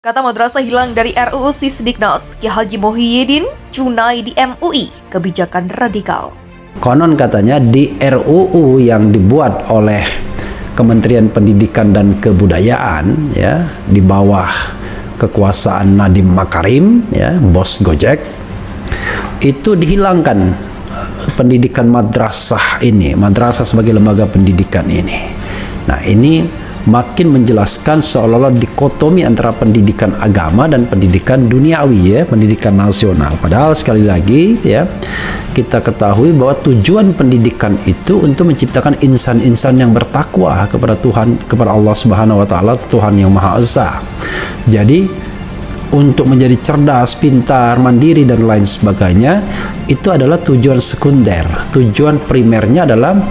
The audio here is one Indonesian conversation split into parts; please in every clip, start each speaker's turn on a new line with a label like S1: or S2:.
S1: Kata madrasah hilang dari RUU Sisdiknas, Ki Haji Muhyiddin Junaidi MUI, kebijakan radikal.
S2: Konon katanya di RUU yang dibuat oleh Kementerian Pendidikan dan Kebudayaan, ya, di bawah kekuasaan Nadiem Makarim, ya, bos Gojek, itu dihilangkan pendidikan madrasah ini, madrasah sebagai lembaga pendidikan ini. Nah, ini makin menjelaskan seolah-olah dikotomi antara pendidikan agama dan pendidikan duniawi, ya, pendidikan nasional. Padahal sekali lagi, ya, kita ketahui bahwa tujuan pendidikan itu untuk menciptakan insan-insan yang bertakwa kepada Tuhan, kepada Allah Subhanahu wa taala, Tuhan yang Maha Esa. Jadi untuk menjadi cerdas, pintar, mandiri dan lain sebagainya, itu adalah tujuan sekunder. Tujuan primernya adalah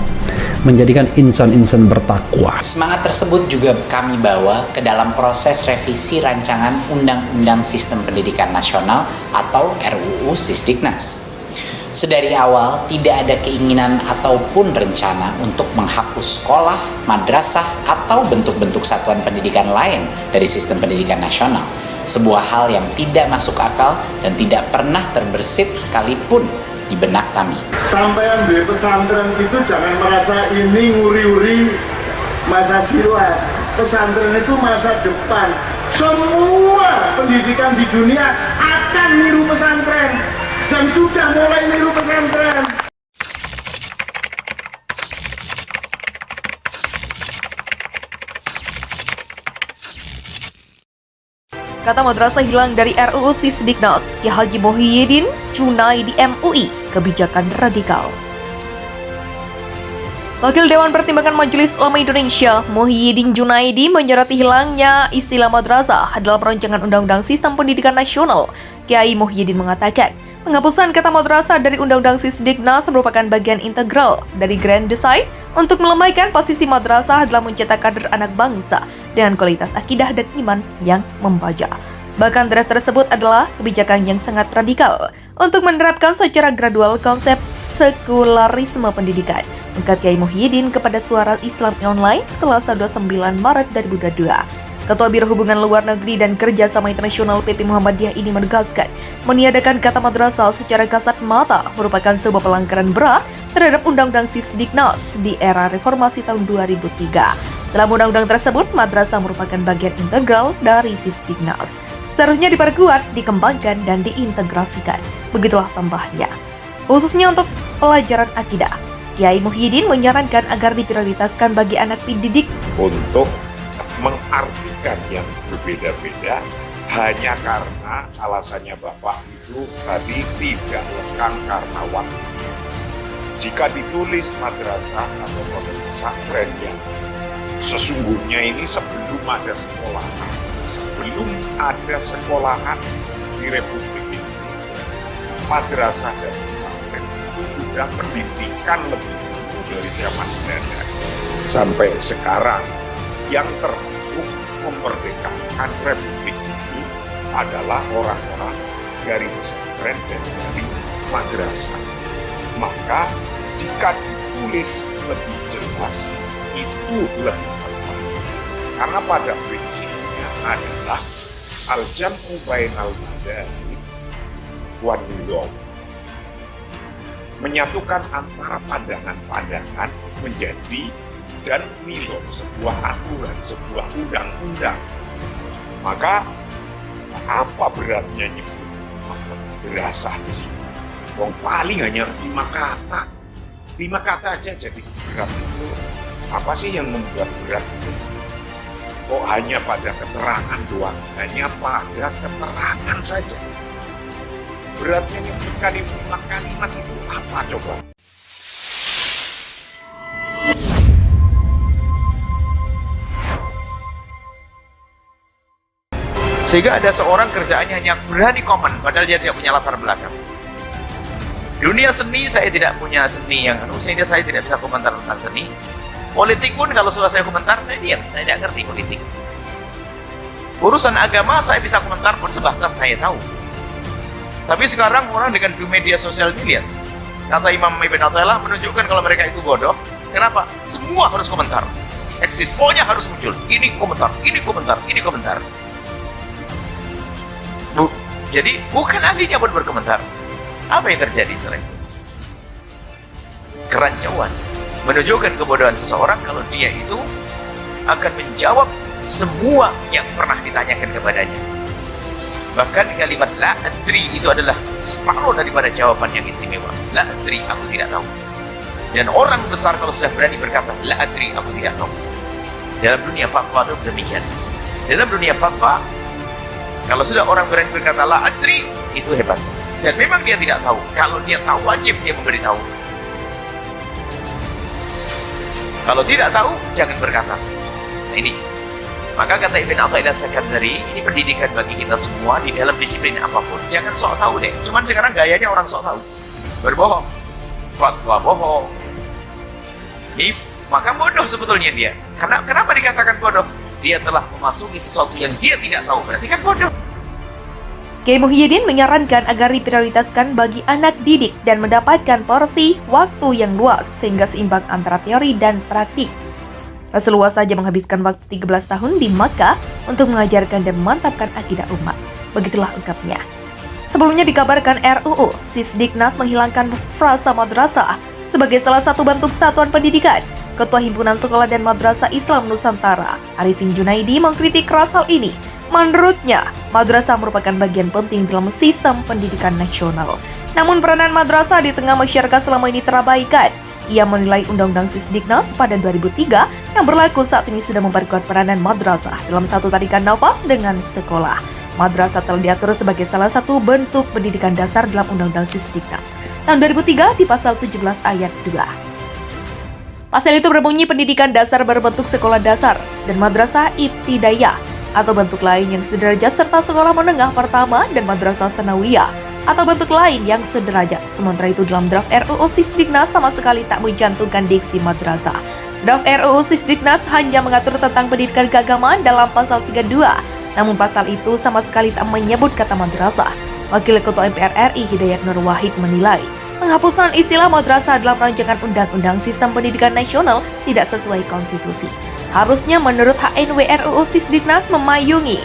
S2: menjadikan insan-insan bertakwa.
S3: Semangat tersebut juga kami bawa ke dalam proses revisi rancangan Undang-Undang Sistem Pendidikan Nasional atau RUU Sisdiknas. Sedari awal tidak ada keinginan ataupun rencana untuk menghapus sekolah, madrasah, atau bentuk-bentuk satuan pendidikan lain dari sistem pendidikan nasional. Sebuah hal yang tidak masuk akal dan tidak pernah terbersit sekalipun di benak kami.
S4: Sampean di pesantren itu jangan merasa ini nguri-uri masa silam. Pesantren itu masa depan. Semua pendidikan di dunia akan niru pesantren dan sudah mulai niru pesantren.
S1: Kata madrasah hilang dari RUU Sisdiknas, Ki Haji Muhyiddin Junaidi MUI, kebijakan radikal. Wakil Dewan Pertimbangan Majelis Ulama Indonesia, Muhyiddin Junaidi, menyoroti hilangnya istilah madrasah dalam rancangan Undang-Undang Sistem Pendidikan Nasional. Kiai Muhyiddin mengatakan, penghapusan kata madrasah dari Undang-Undang Sisdiknas merupakan bagian integral dari grand design untuk melemahkan posisi madrasah dalam mencetak kader anak bangsa dengan kualitas akidah dan iman yang membaja. Bahkan draft tersebut adalah kebijakan yang sangat radikal untuk menerapkan secara gradual konsep sekularisme pendidikan, ungkap Kiai Muhyiddin kepada Suara Islam Online Selasa 29 Maret 2022. Ketua Biro Hubungan Luar Negeri dan Kerjasama Internasional PP Muhammadiyah ini menegaskan, meniadakan kata madrasah secara kasat mata merupakan sebuah pelanggaran berat terhadap Undang-Undang Sisdiknas di era reformasi tahun 2003. Dalam undang-undang tersebut, madrasah merupakan bagian integral dari Sisdiknas. Seharusnya diperkuat, dikembangkan, dan diintegrasikan. Begitulah tambahnya. Khususnya untuk pelajaran akidah, Kiai Muhyiddin menyarankan agar diprioritaskan bagi anak pendidik
S5: untuk mengartikan yang berbeda-beda hanya karena alasannya Bapak itu tadi tidak lekang karena waktu. Jika ditulis madrasah atau pondok pesantren yang sesungguhnya ini sebelum ada sekolahan di Republik Indonesia, madrasah dan pesantren itu sudah pendidikan lebih dulu dari zaman belanda sampai sekarang. Yang termasuk memerdekakan Republik itu adalah orang-orang dari pesantren dan dari madrasah. Maka jika ditulis lebih jelas, itu lebih tepat. Karena pada prinsipnya adalah al-jam'u bainal madani wan nizam, menyatukan antara pandangan-pandangan menjadi dan nilai sebuah aturan, sebuah undang-undang. Maka apa beratnya nyebut madrasah di sini? Wong paling hanya 5 kata. 5 kata aja jadi berat itu. Apa sih yang membuat berat itu? Kok hanya pada keterangan doang? Hanya pada keterangan saja. Beratnya nyebut kalimat itu apa coba?
S6: Sehingga ada seorang kerjaannya hanya berani komen, padahal dia tidak punya latar belakang. Dunia seni, saya tidak punya seni yang sehingga saya tidak bisa komentar tentang seni. Politik pun kalau sudah saya komentar, saya diam, saya tidak ngerti politik. Urusan agama saya bisa komentar pun sebatas saya tahu. Tapi sekarang orang dengan media sosial dilihat, kata Imam Ibn Athaillah menunjukkan kalau mereka itu bodoh. Kenapa? Semua harus komentar. Eksis, pokoknya harus muncul. Ini komentar, ini komentar, ini komentar. Jadi bukan ahlinya pun berkomentar. Apa yang terjadi setelah itu? Kerancuan menunjukkan kebodohan seseorang kalau dia itu akan menjawab semua yang pernah ditanyakan kepadanya. Bahkan kalimat la adri itu adalah separuh daripada jawaban yang istimewa. La adri, aku tidak tahu. Dan orang besar kalau sudah berani berkata la adri, aku tidak tahu. Dalam dunia fatwa itu demikian. Dalam dunia fatwa, kalau sudah orang berani berkata la adri, itu hebat. Dan memang dia tidak tahu. Kalau dia tahu, wajib dia memberitahu. Kalau tidak tahu, jangan berkata. Nah, ini. Maka kata Ibn Athaillah Sekandari, ini pendidikan bagi kita semua di dalam disiplin apapun. Jangan sok tahu deh. Cuman sekarang gayanya orang sok tahu. Berbohong. Fatwa bohong. Ini, maka bodoh sebetulnya dia. Kenapa dikatakan bodoh? Dia telah memasuki sesuatu yang dia tidak tahu. Berarti kan bodoh.
S1: Kiai Muhyiddin menyarankan agar diprioritaskan bagi anak didik dan mendapatkan porsi waktu yang luas sehingga seimbang antara teori dan praktik. Rasulullah saja menghabiskan waktu 13 tahun di Makkah untuk mengajarkan dan memantapkan akidah umat. Begitulah ungkapnya. Sebelumnya dikabarkan RUU Sisdiknas menghilangkan frasa madrasah sebagai salah satu bentuk satuan pendidikan. Ketua Himpunan Sekolah dan Madrasah Islam Nusantara, Arifin Junaidi, mengkritik keras hal ini. Menurutnya, madrasah merupakan bagian penting dalam sistem pendidikan nasional. Namun peranan madrasah di tengah masyarakat selama ini terabaikan. Ia menilai Undang-Undang Sisdiknas pada 2003 yang berlaku saat ini sudah memperkuat peranan madrasah dalam satu tarikan nafas dengan sekolah. Madrasah telah diatur sebagai salah satu bentuk pendidikan dasar dalam Undang-Undang Sisdiknas tahun 2003 di pasal 17 ayat 2. Pasal itu berbunyi pendidikan dasar berbentuk sekolah dasar dan madrasah ibtidaiyah atau bentuk lain yang sederajat serta sekolah menengah pertama dan madrasah sanawiyah atau bentuk lain yang sederajat. Sementara itu dalam draft RUU Sisdiknas sama sekali tak mencantumkan diksi madrasah. Draft RUU Sisdiknas hanya mengatur tentang pendidikan keagamaan dalam pasal 32. Namun pasal itu sama sekali tak menyebut kata madrasah. Wakil Ketua MPR RI Hidayat Nur Wahid menilai penghapusan istilah madrasah dalam rancangan Undang-Undang Sistem Pendidikan Nasional tidak sesuai konstitusi. Harusnya menurut HNW RUU Sisdiknas memayungi,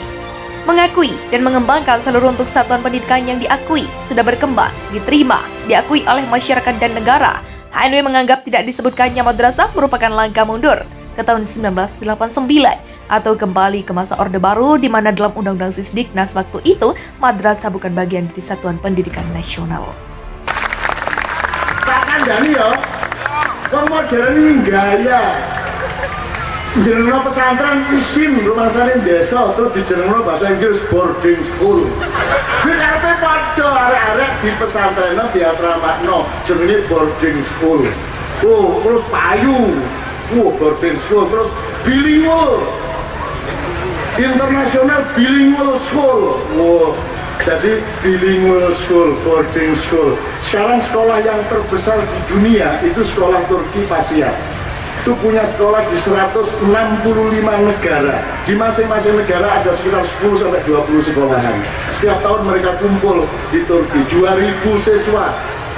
S1: mengakui dan mengembangkan seluruh bentuk satuan pendidikan yang diakui, sudah berkembang, diterima, diakui oleh masyarakat dan negara. HNW menganggap tidak disebutkannya madrasah merupakan langkah mundur ke tahun 1989 atau kembali ke masa Orde Baru di mana dalam Undang-Undang Sisdiknas waktu itu madrasah bukan bagian dari satuan pendidikan nasional.
S4: Tak kandani ya, wong modern ini gaya. Jenengno pesantren isim rumah salin desa terus dijenengno bahasa Inggris boarding school. Kuwi karepe padha arek-arek di pesantren diasramakno jenenge boarding school. Oh, terus payu. Boarding school terus bilingual. International bilingual school. Jadi bilingual school, boarding school. Sekarang sekolah yang terbesar di dunia itu sekolah Turki Pasya. Itu punya sekolah di 165 negara. Di masing-masing negara ada sekitar 10-20 sekolahan. Setiap tahun mereka kumpul di Turki, 2000 siswa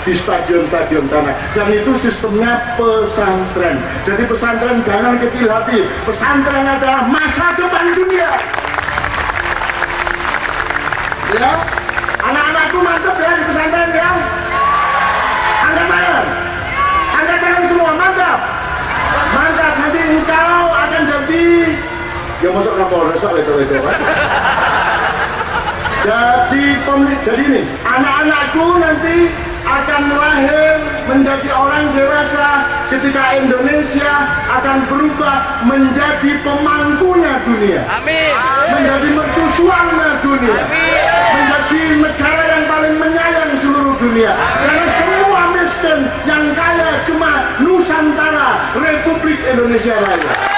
S4: di stadion-stadion sana. Dan itu sistemnya pesantren. Jadi pesantren jangan kecil hati. Pesantren adalah masa depan dunia. Ya, anak-anakku mantap ya di pesantren ya. Angkat tangan. Angkat tangan semua, mantap. Mantap, nanti engkau akan jadi ya masuk Kapolres itu Pak. Jadi ini anak-anakku nanti akan lahir menjadi orang dewasa ketika Indonesia akan berubah menjadi pemangkunya dunia. Amin. Menjadi mercusuarnya dunia. Amin. Menjadi negara yang paling menyayang seluruh dunia. Karena semua miskin yang kaya cuma Nusantara, Republik Indonesia Raya.